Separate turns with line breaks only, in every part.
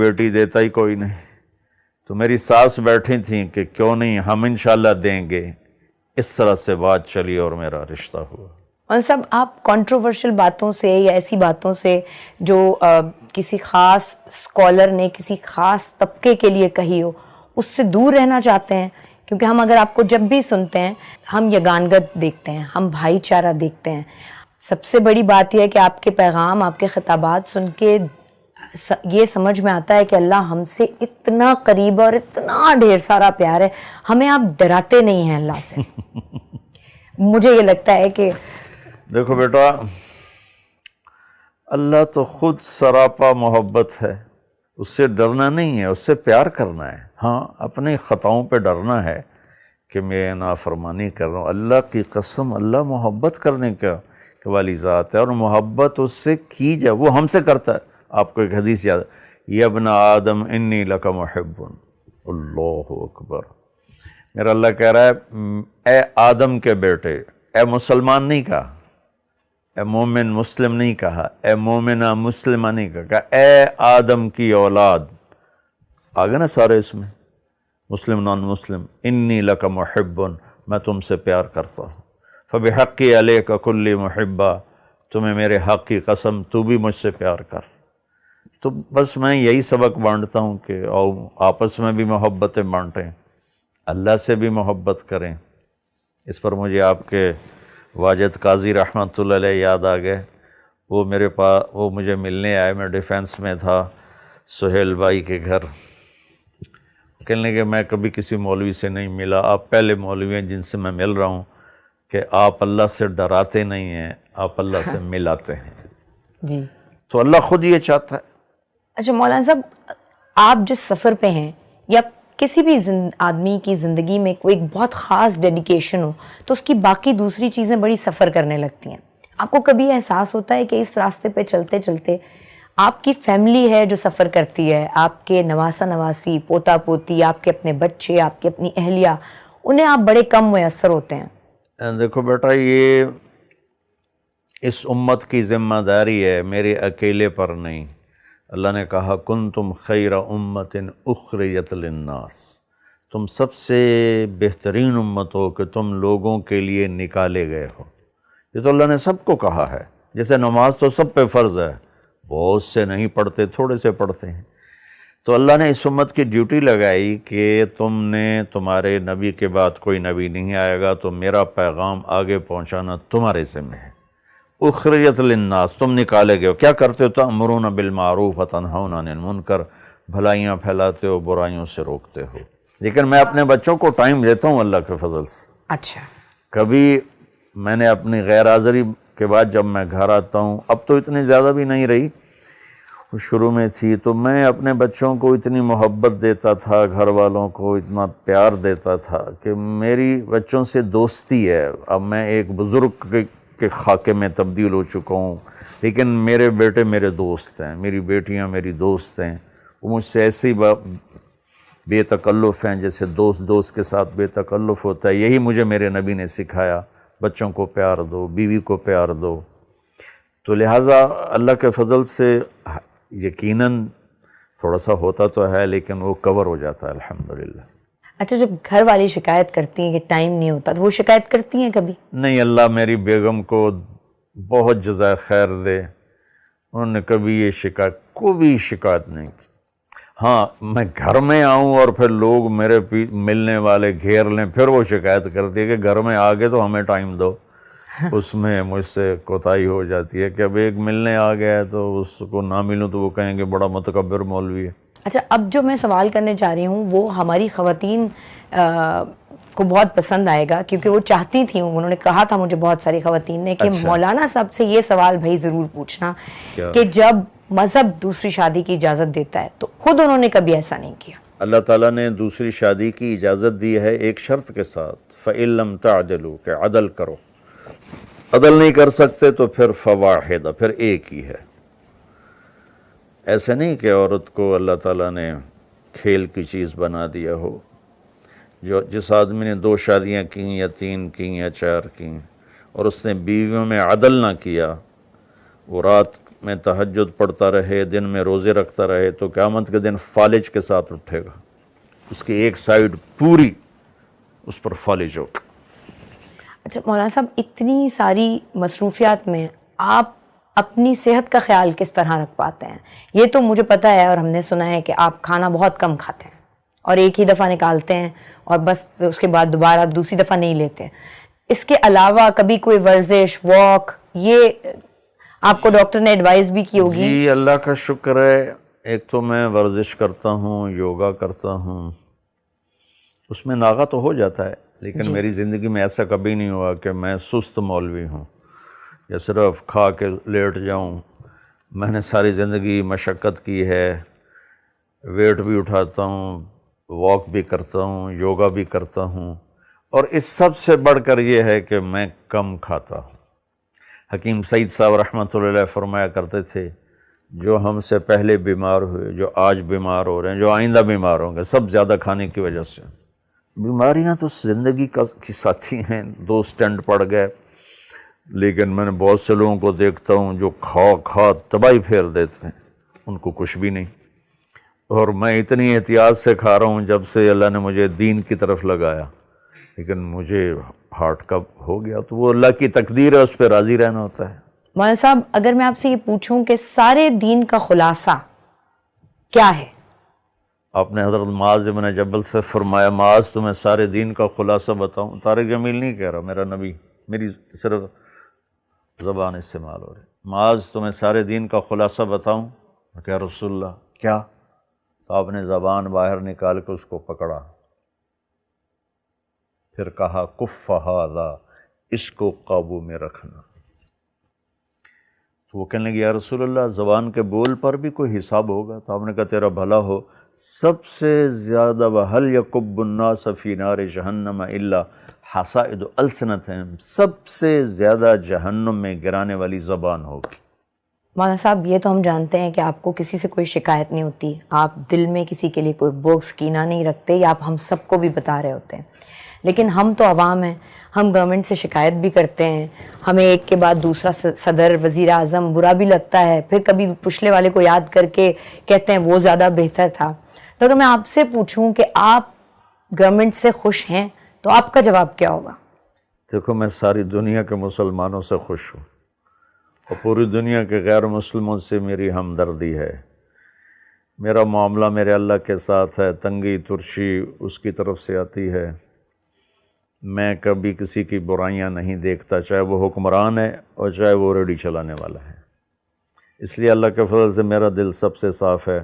بیٹی دیتا ہی کوئی نہیں، تو میری ساس بیٹھی تھیں کہ کیوں نہیں ہم انشاءاللہ دیں گے، اس طرح سے بات چلی اور میرا رشتہ ہوا۔
اور سب آپ کنٹروورشل باتوں سے یا ایسی باتوں سے جو کسی خاص اسکالر نے کسی خاص طبقے کے لیے کہی ہو، اس سے دور رہنا چاہتے ہیں؟ کیونکہ ہم اگر آپ کو جب بھی سنتے ہیں ہم یگانگت دیکھتے ہیں، ہم بھائی چارہ دیکھتے ہیں۔ سب سے بڑی بات یہ ہے کہ آپ کے پیغام، آپ کے خطابات سن کے یہ سمجھ میں آتا ہے کہ اللہ ہم سے اتنا قریب اور اتنا ڈھیر سارا پیار ہے، ہمیں آپ ڈراتے نہیں ہیں اللہ سے۔ مجھے یہ لگتا ہے کہ
دیکھو بیٹا، اللہ تو خود سراپا محبت ہے، اس سے ڈرنا نہیں ہے، اس سے پیار کرنا ہے۔ ہاں اپنی خطاؤں پہ ڈرنا ہے کہ میں نافرمانی کر رہا ہوں۔ اللہ کی قسم، اللہ محبت کرنے کا والی ذات ہے، اور محبت اس سے کی جائے وہ ہم سے کرتا ہے۔ آپ کو ایک حدیث یاد ہے، یا ابن آدم انی لک محب، اللہ اکبر۔ میرا اللہ کہہ رہا ہے اے آدم کے بیٹے، اے مسلمان نہیں کہا، اے مومن مسلم نہیں کہا، اے مومنہ مسلمہ نہیں کہا، اے آدم کی اولاد، آگے نا سارے اس میں، مسلم نان مسلم، انی لک محب، میں تم سے پیار کرتا ہوں، فبحقی علیک کلی محبہ، تمہیں میرے حق کی قسم تو بھی مجھ سے پیار کر۔ تو بس میں یہی سبق بانٹتا ہوں کہ آپس میں بھی محبتیں بانٹیں، اللہ سے بھی محبت کریں۔ اس پر مجھے آپ کے واجد قاضی رحمۃ اللہ علیہ یاد آ گئے، وہ مجھے ملنے آئے، میں ڈیفینس میں تھا، سہیل بھائی کے گھر، کہنے لگے میں کبھی کسی مولوی سے نہیں ملا، آپ پہلے مولوی ہیں جن سے میں مل رہا ہوں کہ آپ اللہ سے ڈراتے نہیں ہیں، آپ اللہ سے ملاتے ہیں۔
جی
تو اللہ خود یہ چاہتا ہے۔
اچھا مولانا صاحب، آپ جس سفر پہ ہیں یا کسی بھی آدمی کی زندگی میں کوئی ایک بہت خاص ڈیڈیکیشن ہو تو اس کی باقی دوسری چیزیں بڑی سفر کرنے لگتی ہیں۔ آپ کو کبھی احساس ہوتا ہے کہ اس راستے پہ چلتے چلتے آپ کی فیملی ہے جو سفر کرتی ہے، آپ کے نواسا نواسی، پوتا پوتی، آپ کے اپنے بچے، آپ کی اپنی اہلیہ، انہیں آپ بڑے کم میسر ہوتے ہیں؟
دیکھو بیٹا، یہ اس امت کی ذمہ داری ہے، میرے اکیلے پر نہیں۔ اللہ نے کہا کنتم خیر امت اخرجت للناس، تم سب سے بہترین امت ہو کہ تم لوگوں کے لیے نکالے گئے ہو۔ یہ تو اللہ نے سب کو کہا ہے، جیسے نماز تو سب پہ فرض ہے، بہت سے نہیں پڑھتے، تھوڑے سے پڑھتے ہیں، تو اللہ نے اس امت کی ڈیوٹی لگائی کہ تمہارے نبی کے بعد کوئی نبی نہیں آئے گا، تو میرا پیغام آگے پہنچانا تمہارے ذمہ ہے۔ اخرجت للناس، تم نکالے گئے ہو، کیا کرتے ہو؟ تأمرون بالمعروف وتنہون عن المنکر، بھلائیاں پھیلاتے ہو، برائیوں سے روکتے ہو۔ لیکن میں اپنے بچوں کو ٹائم دیتا ہوں اللہ کے فضل سے۔
اچھا،
کبھی میں نے اپنی غیر حاضری کے بعد جب میں گھر آتا ہوں، اب تو اتنی زیادہ بھی نہیں رہی، شروع میں تھی، تو میں اپنے بچوں کو اتنی محبت دیتا تھا، گھر والوں کو اتنا پیار دیتا تھا کہ میری بچوں سے دوستی ہے۔ اب میں ایک بزرگ کے خاکے میں تبدیل ہو چکا ہوں، لیکن میرے بیٹے میرے دوست ہیں، میری بیٹیاں میری دوست ہیں، وہ مجھ سے ایسی بے تکلف ہیں جیسے دوست کے ساتھ بے تکلف ہوتا ہے۔ یہی مجھے میرے نبی نے سکھایا، بچوں کو پیار دو، بیوی کو پیار دو۔ تو لہٰذا اللہ کے فضل سے یقیناً تھوڑا سا ہوتا تو ہے، لیکن وہ کور ہو جاتا ہے الحمدللہ۔
اچھا، جب گھر والی شکایت کرتی ہیں کہ ٹائم نہیں ہوتا تو وہ شکایت کرتی ہیں کبھی؟
نہیں، اللہ میری بیگم کو بہت جزائے خیر دے، انہوں نے کبھی یہ شکایت نہیں کی۔ ہاں، میں گھر میں آؤں اور پھر لوگ میرے ملنے والے گھیر لیں، پھر وہ شکایت کرتی ہے کہ گھر میں آگے تو ہمیں ٹائم دو۔ اس میں مجھ سے کوتاہی ہو جاتی ہے کہ اب ایک ملنے آ گیا ہے تو اس کو نہ ملوں تو وہ کہیں گے بڑا متکبر مولوی ہے۔
اچھا، اب جو میں سوال کرنے جا رہی ہوں وہ ہماری خواتین کو بہت پسند آئے گا، کیونکہ وہ چاہتی تھیں، انہوں نے کہا تھا مجھے بہت ساری خواتین نے کہ مولانا صاحب سے یہ سوال بھائی ضرور پوچھنا کہ جب مذہب دوسری شادی کی اجازت دیتا ہے تو خود انہوں نے کبھی ایسا نہیں کیا۔
اللہ تعالیٰ نے دوسری شادی کی اجازت دی ہے ایک شرط کے ساتھ، فَإِن لَمْ تَعْدِلُوا، کہ عدل کرو، عدل نہیں کر سکتے تو پھر فواحدہ، پھر ایک ہی ہے۔ ایسے نہیں کہ عورت کو اللہ تعالیٰ نے کھیل کی چیز بنا دیا ہو۔ جس آدمی نے 2 شادیاں کیں یا 3 کیں یا 4 کیں اور اس نے بیویوں میں عدل نہ کیا، وہ رات میں تہجد پڑھتا رہے، دن میں روزے رکھتا رہے، تو قیامت کے دن فالج کے ساتھ اٹھے گا، اس کی ایک سائیڈ پوری اس پر فالج ہوگا۔
اچھا مولانا صاحب، اتنی ساری مصروفیات میں آپ اپنی صحت کا خیال کس طرح رکھ پاتے ہیں؟ یہ تو مجھے پتہ ہے اور ہم نے سنا ہے کہ آپ کھانا بہت کم کھاتے ہیں اور ایک ہی دفعہ نکالتے ہیں اور بس اس کے بعد دوبارہ دوسری دفعہ نہیں لیتے۔ اس کے علاوہ کبھی کوئی ورزش، واک، یہ آپ کو ڈاکٹر نے ایڈوائز بھی کی ہوگی؟
جی اللہ کا شکر ہے، ایک تو میں ورزش کرتا ہوں، یوگا کرتا ہوں، اس میں ناغہ تو ہو جاتا ہے، لیکن میری زندگی میں ایسا کبھی نہیں ہوا کہ میں سست مولوی ہوں یا صرف کھا کے لیٹ جاؤں۔ میں نے ساری زندگی مشقت کی ہے، ویٹ بھی اٹھاتا ہوں، واک بھی کرتا ہوں، یوگا بھی کرتا ہوں، اور اس سب سے بڑھ کر یہ ہے کہ میں کم کھاتا ہوں۔ حکیم سعید صاحب رحمۃ اللہ علیہ فرمایا کرتے تھے، جو ہم سے پہلے بیمار ہوئے، جو آج بیمار ہو رہے ہیں، جو آئندہ بیمار ہوں گے، سب زیادہ کھانے کی وجہ سے۔ بیماریاں تو زندگی کی ساتھی ہیں، 2 سٹنٹ پڑ گئے، لیکن میں نے بہت سے لوگوں کو دیکھتا ہوں جو کھا تباہی پھیر دیتے ہیں، ان کو کچھ بھی نہیں۔ اور میں اتنی احتیاط سے کھا رہا ہوں جب سے اللہ نے مجھے دین کی طرف لگایا، لیکن مجھے ہارٹ کا ہو گیا تو وہ اللہ کی تقدیر ہے، اس پہ راضی رہنا ہوتا ہے۔
مولانا صاحب، اگر میں آپ سے یہ پوچھوں کہ سارے دین کا خلاصہ کیا ہے؟
آپ نے حضرت معاذ بن جبل سے فرمایا، معاذ تمہیں سارے دین کا خلاصہ بتاؤں؟ طارق جمیل نہیں کہہ رہا، میرا نبی، میری صرف زبان استعمال ہو رہی، معاذ تمہیں سارے دین کا خلاصہ بتاؤں؟ میں کہا رسول اللہ کیا؟ تو آپ نے زبان باہر نکال کے اس کو پکڑا، پھر کہا کف ھذا، اس کو قابو میں رکھنا۔ تو وہ کہنے لگے یا رسول اللہ زبان کے بول پر بھی کوئی حساب ہوگا؟ تو آپ نے کہا تیرا بھلا ہو، سب سے زیادہ وَهَلْ يَكُبُّ النَّاسَ فِي نَارِ جَهَنَّمَ إِلَّا حَصَائِدُ أَلْسِنَتِهِمْ، سب سے زیادہ جہنم میں گرانے والی زبان ہوگی۔
مولانا صاحب، یہ تو ہم جانتے ہیں کہ آپ کو کسی سے کوئی شکایت نہیں ہوتی، آپ دل میں کسی کے لیے کوئی بغض کینہ نہیں رکھتے، یا آپ ہم سب کو بھی بتا رہے ہوتے ہیں، لیکن ہم تو عوام ہیں، ہم گورنمنٹ سے شکایت بھی کرتے ہیں، ہمیں ایک کے بعد دوسرا صدر، وزیر اعظم برا بھی لگتا ہے، پھر کبھی پچھلے والے کو یاد کر کے کہتے ہیں وہ زیادہ بہتر تھا۔ تو اگر میں آپ سے پوچھوں کہ آپ گورنمنٹ سے خوش ہیں تو آپ کا جواب کیا ہوگا؟
دیکھو میں ساری دنیا کے مسلمانوں سے خوش ہوں، اور پوری دنیا کے غیر مسلموں سے میری ہمدردی ہے۔ میرا معاملہ میرے اللہ کے ساتھ ہے، تنگی ترشی اس کی طرف سے آتی ہے۔ میں کبھی کسی کی برائیاں نہیں دیکھتا، چاہے وہ حکمران ہے اور چاہے وہ ریڈی چلانے والا ہے۔ اس لیے اللہ کے فضل سے میرا دل سب سے صاف ہے،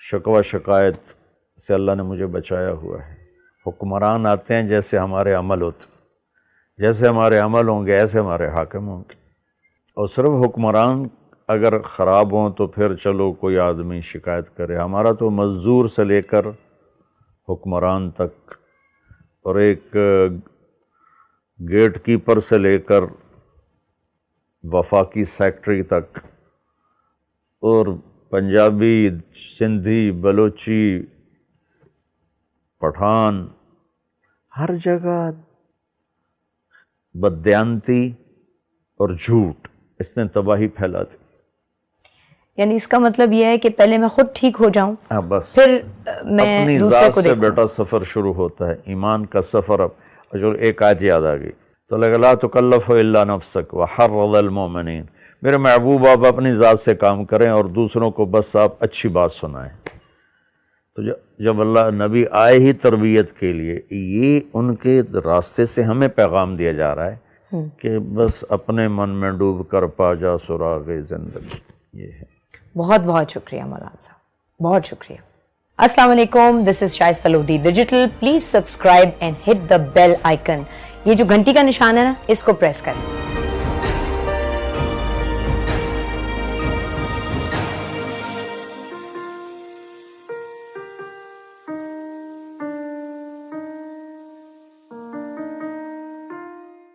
شکوہ شکایت سے اللہ نے مجھے بچایا ہوا ہے۔ حکمران آتے ہیں جیسے ہمارے عمل ہوتے، جیسے ہمارے عمل ہوں گے ایسے ہمارے حاکم ہوں گے، اور صرف حکمران اگر خراب ہوں تو پھر چلو کوئی آدمی شکایت کرے، ہمارا تو مزدور سے لے کر حکمران تک، اور ایک گیٹ کیپر سے لے کر وفاقی سیکٹری تک، اور پنجابی، سندھی، بلوچی، پٹھان، ہر جگہ بددیانتی اور جھوٹ، اس نے تباہی پھیلا دی۔
یعنی اس کا مطلب یہ ہے کہ پہلے میں خود ٹھیک ہو جاؤں،
بس
پھر میں
اپنی
دوسرے
ذات
کو
سے
دیکھوں۔
بیٹا سفر شروع ہوتا ہے، ایمان کا سفر۔ اب جو ایک آیت یاد آ گئی، تو لگا لا تکلف الا نفسک وحرض المؤمنین، میرے محبوب آپ اپنی ذات سے کام کریں اور دوسروں کو بس آپ اچھی بات سنائیں۔ تو جب اللہ نبی آئے ہی تربیت کے لیے، یہ ان کے راستے سے ہمیں پیغام دیا جا رہا ہے کہ بس اپنے من میں ڈوب کر پا جا سراغ زندگی۔ یہ ہے۔
بہت بہت شکریہ مولانا صاحب، بہت شکریہ۔ السلام علیکم، this is Shaista Lodhi digital, please subscribe and hit the bell icon. یہ جو گھنٹی کا نشان ہے نا، اس کو پریس کریں۔